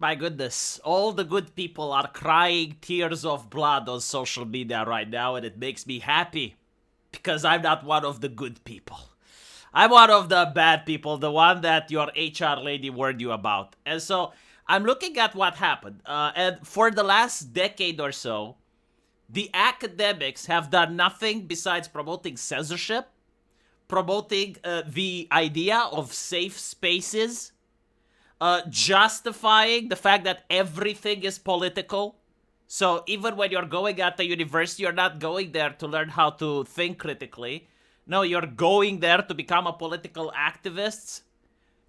My goodness, all the good people are crying tears of blood on social media right now, and it makes me happy because I'm not one of the good people. I'm one of the bad people, the one that your HR lady warned you about. And so I'm looking at what happened. And for the last decade or so, the academics have done nothing besides promoting censorship, promoting the idea of safe spaces, justifying the fact that everything is political. So even when you're going at the university, you're not going there to learn how to think critically. No, you're going there to become a political activist.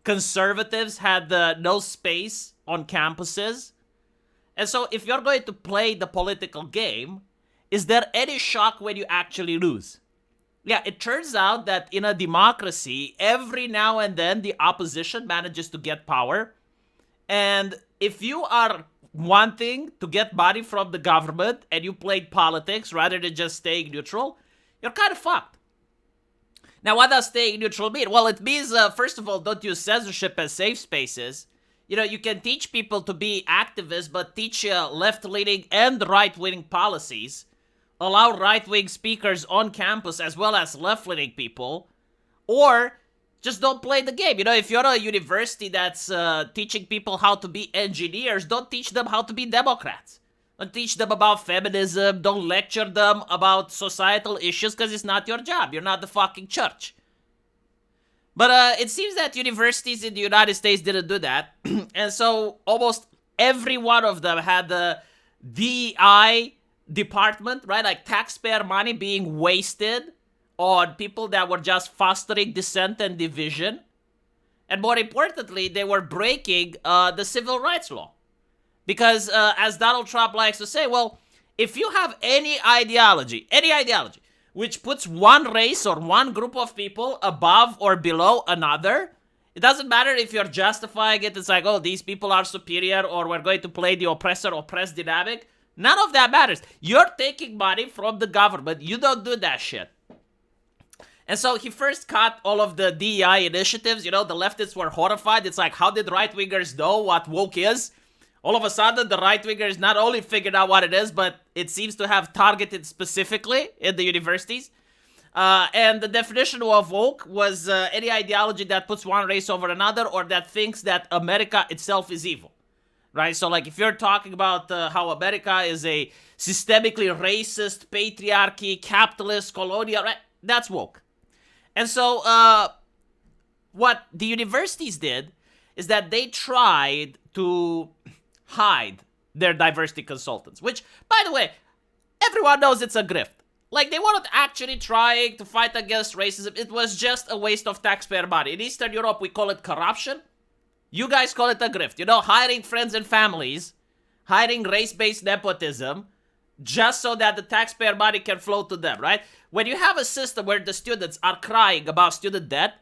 Conservatives had no space on campuses. And so if you're going to play the political game, is there any shock when you actually lose? Yeah, it turns out that in a democracy, every now and then the opposition manages to get power. And if you are wanting to get money from the government and you played politics rather than just staying neutral, you're kind of fucked. Now, what does staying neutral mean? Well, it means, first of all, don't use censorship as safe spaces. You know, you can teach people to be activists, but teach left-leaning and right-wing policies. Allow right-wing speakers on campus as well as left-leaning people. Or just don't play the game. You know, if you're a university that's teaching people how to be engineers, don't teach them how to be Democrats. Don't teach them about feminism. Don't lecture them about societal issues because it's not your job. You're not the fucking church. But it seems that universities in the United States didn't do that. And so almost every one of them had the DEI department, right? Like taxpayer money being wasted on people that were just fostering dissent and division. And more importantly, they were breaking the civil rights law. Because as Donald Trump likes to say, well, if you have any ideology, which puts one race or one group of people above or below another, it doesn't matter if you're justifying it. It's like, oh, these people are superior or we're going to play the oppressor-oppressed dynamic. None of that matters. You're taking money from the government. You don't do that shit. And so he first cut all of the DEI initiatives. You know, the leftists were horrified. It's like, how did right-wingers know what woke is? All of a sudden, the right-wingers not only figured out what it is, but it seems to have targeted specifically in the universities. And the definition of woke was any ideology that puts one race over another or that thinks that America itself is evil. Right? So, like, if you're talking about how America is a systemically racist, patriarchy, capitalist, colonial, right? That's woke. And so, what the universities did is that they tried to hide their diversity consultants, which, by the way, everyone knows it's a grift. Like, they weren't actually trying to fight against racism. It was just a waste of taxpayer money. In Eastern Europe, we call it corruption. You guys call it a grift. You know, hiring friends and families, hiring race-based nepotism, just so that the taxpayer money can flow to them, right? When you have a system where the students are crying about student debt,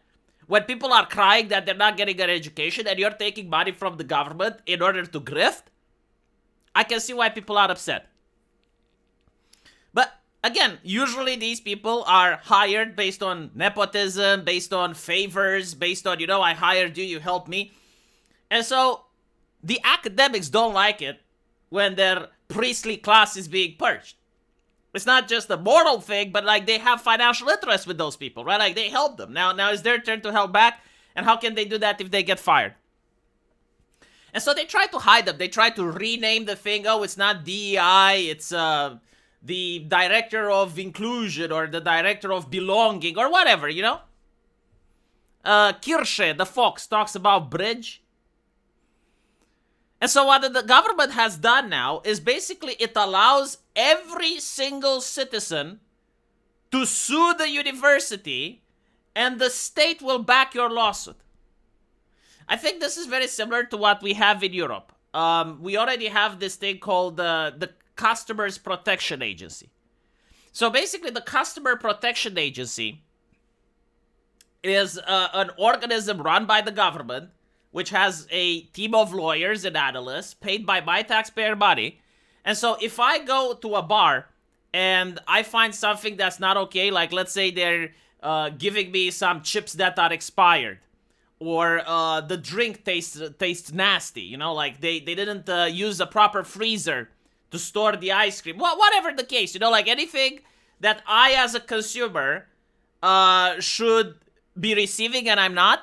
when people are crying that they're not getting an education and you're taking money from the government in order to grift, I can see why people are upset. But again, usually these people are hired based on nepotism, based on favors, based on, you know, I hired you, you helped me. And so the academics don't like it when their priestly class is being purged. It's not just a moral thing, but like they have financial interest with those people, right? Like they help them. Now it's their turn to help back. And how can they do that if they get fired? And so they try to hide them. They try to rename the thing. Oh, it's not DEI. It's the director of inclusion or the director of belonging or whatever, you know? Kirsche, the fox, talks about bridge. And so what the government has done now is basically it allows every single citizen to sue the university and the state will back your lawsuit. I think this is very similar to what we have in Europe. We already have this thing called the Customers Protection Agency. So basically the Customer Protection Agency is an organism run by the government which has a team of lawyers and analysts paid by my taxpayer money. And so if I go to a bar and I find something that's not okay, like let's say they're giving me some chips that are expired, or the drink tastes nasty. You know, like they didn't use a proper freezer to store the ice cream. Whatever the case, you know, like anything that I as a consumer should be receiving and I'm not,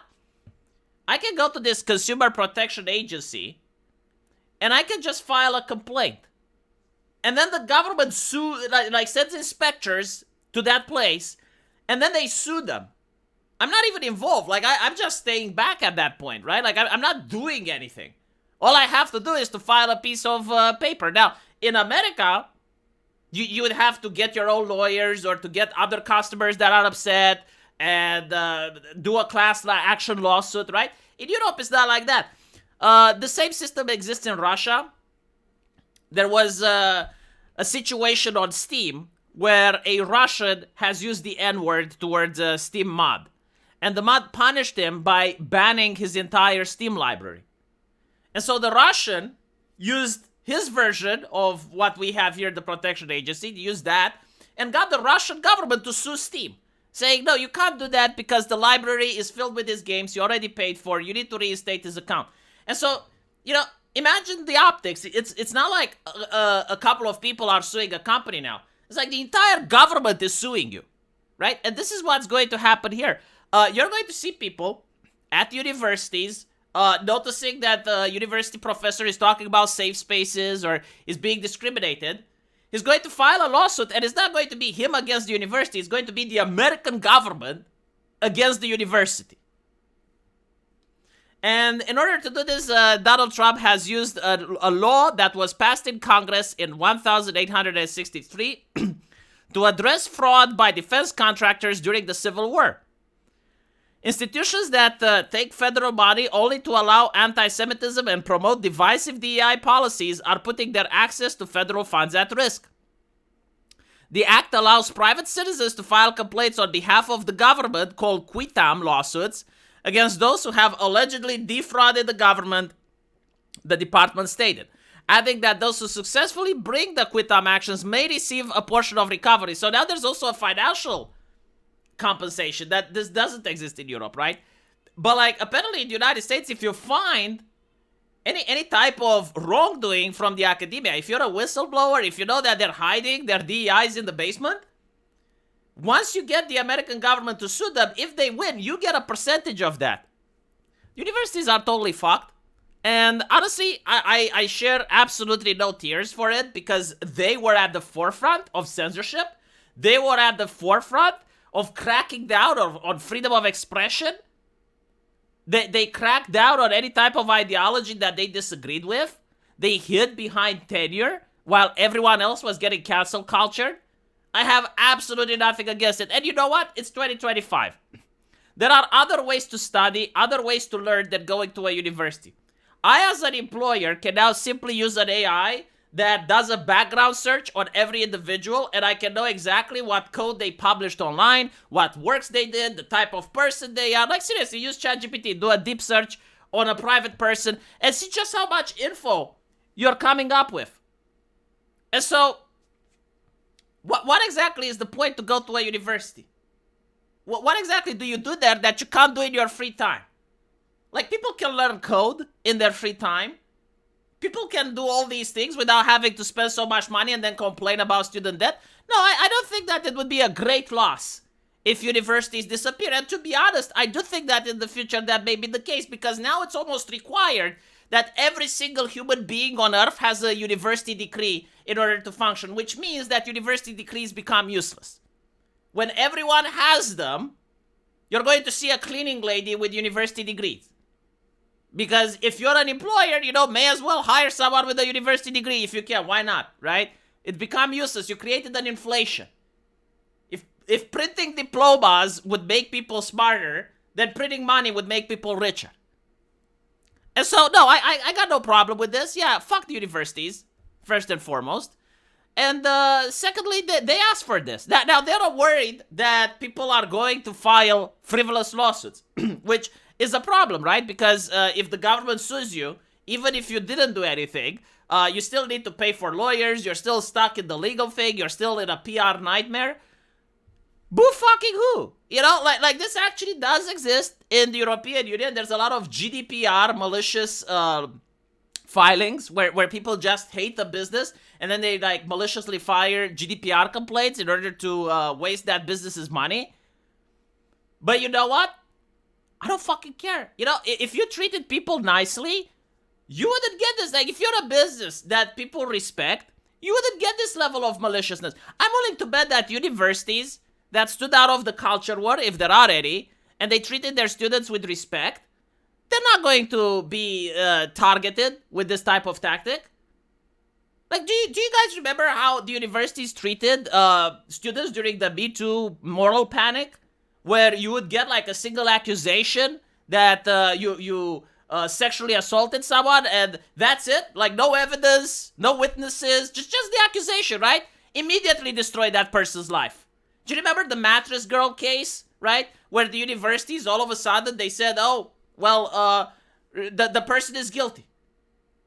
I can go to this consumer protection agency and I can just file a complaint. And then the government sends inspectors to that place, and then they sue them. I'm not even involved. Like, I'm just staying back at that point, right? Like, I'm not doing anything. All I have to do is to file a piece of paper. Now, in America, you would have to get your own lawyers or to get other customers that are upset and do a class action lawsuit, right? In Europe, it's not like that. The same system exists in Russia. There was a situation on Steam where a Russian has used the N-word towards a Steam mod. And the mod punished him by banning his entire Steam library. And so the Russian used his version of what we have here, the protection agency, used that, and got the Russian government to sue Steam, saying, no, you can't do that because the library is filled with his games you already paid for, you need to reinstate his account. And so, you know, imagine the optics. It's not like a couple of people are suing a company now. It's like the entire government is suing you, right? And this is what's going to happen here. You're going to see people at universities noticing that the university professor is talking about safe spaces or is being discriminated. He's going to file a lawsuit, and it's not going to be him against the university. It's going to be the American government against the university. And in order to do this, Donald Trump has used a law that was passed in Congress in 1863 to address fraud by defense contractors during the Civil War. Institutions that take federal money only to allow anti-Semitism and promote divisive DEI policies are putting their access to federal funds at risk. The act allows private citizens to file complaints on behalf of the government, called quitam lawsuits, against those who have allegedly defrauded the government, the department stated, adding that those who successfully bring the quitam actions may receive a portion of recovery. So now there's also a financial compensation that this doesn't exist in Europe, right? But like apparently in the United States, if you find any type of wrongdoing from the academia, if you're a whistleblower, if you know that they're hiding their DEIs in the basement, once you get the American government to sue them, if they win, you get a percentage of that. Universities are totally fucked. And honestly, I share absolutely no tears for it because they were at the forefront of censorship. They were at the forefront of cracking down on freedom of expression. They cracked down on any type of ideology that they disagreed with. They hid behind tenure while everyone else was getting cancel culture. I have absolutely nothing against it. And you know what? It's 2025. There are other ways to study, other ways to learn than going to a university. I, as an employer, can now simply use an AI that does a background search on every individual, and I can know exactly what code they published online, what works they did, the type of person they are. Like, seriously, use ChatGPT, do a deep search on a private person, and see just how much info you're coming up with. And so, what exactly is the point to go to a university? What exactly do you do there that you can't do in your free time? Like, people can learn code in their free time. People can do all these things without having to spend so much money and then complain about student debt. No, I don't think that it would be a great loss if universities disappear. And to be honest, I do think that in the future that may be the case, because now it's almost required that every single human being on Earth has a university degree in order to function, which means that university degrees become useless. When everyone has them, you're going to see a cleaning lady with university degrees. Because if you're an employer, you know, may as well hire someone with a university degree if you can. Why not, right? It become useless. You created an inflation. If printing diplomas would make people smarter, then printing money would make people richer. And so, no, I got no problem with this. Yeah, fuck the universities, first and foremost. And secondly, they asked for this. Now, they're not worried that people are going to file frivolous lawsuits, which is a problem, right? Because if the government sues you, even if you didn't do anything, you still need to pay for lawyers, you're still stuck in the legal thing, you're still in a PR nightmare. Boo fucking who? You know, like this actually does exist in the European Union. There's a lot of GDPR malicious filings where people just hate the business and then they like maliciously fire GDPR complaints in order to waste that business's money. But you know what? I don't fucking care. You know, if you treated people nicely, you wouldn't get this. Like, if you're a business that people respect, you wouldn't get this level of maliciousness. I'm willing to bet that universities that stood out of the culture war, if there are any, and they treated their students with respect, they're not going to be targeted with this type of tactic. Like, do you guys remember how the universities treated students during the Me Too moral panic? Where you would get like a single accusation that you sexually assaulted someone and that's it? Like no evidence, no witnesses, just the accusation, right? Immediately destroy that person's life. Do you remember the mattress girl case, right? Where the universities all of a sudden they said, oh, well, the person is guilty.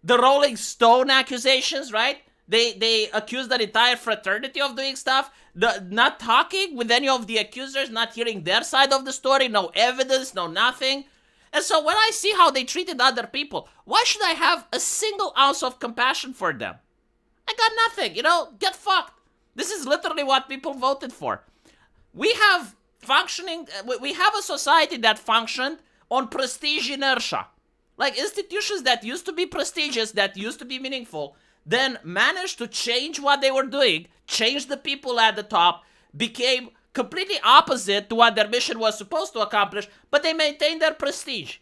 The Rolling Stone accusations, right? They accused an entire fraternity of doing stuff, not talking with any of the accusers, not hearing their side of the story, no evidence, no nothing. And so when I see how they treated other people, why should I have a single ounce of compassion for them? I got nothing, you know, get fucked. This is literally what people voted for. We have we have a society that functioned on prestige inertia. Like institutions that used to be prestigious, that used to be meaningful, then managed to change what they were doing, change the people at the top, became completely opposite to what their mission was supposed to accomplish, but they maintained their prestige.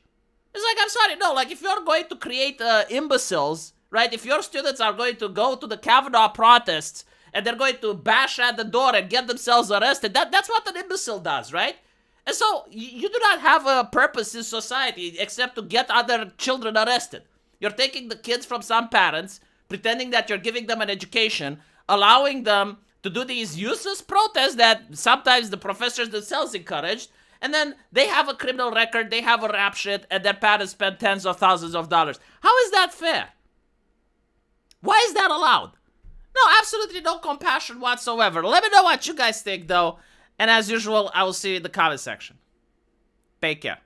It's like, I'm sorry, no, like if you're going to create imbeciles, right? If your students are going to go to the Kavanaugh protests and they're going to bash at the door and get themselves arrested, that's what an imbecile does, right? And so you do not have a purpose in society except to get other children arrested. You're taking the kids from some parents, pretending that you're giving them an education, allowing them to do these useless protests that sometimes the professors themselves encouraged, and then they have a criminal record, they have a rap sheet, and their parents spend tens of thousands of dollars. How is that fair? Why is that allowed? No, absolutely no compassion whatsoever. Let me know what you guys think, though. And as usual, I will see you in the comment section. Take care.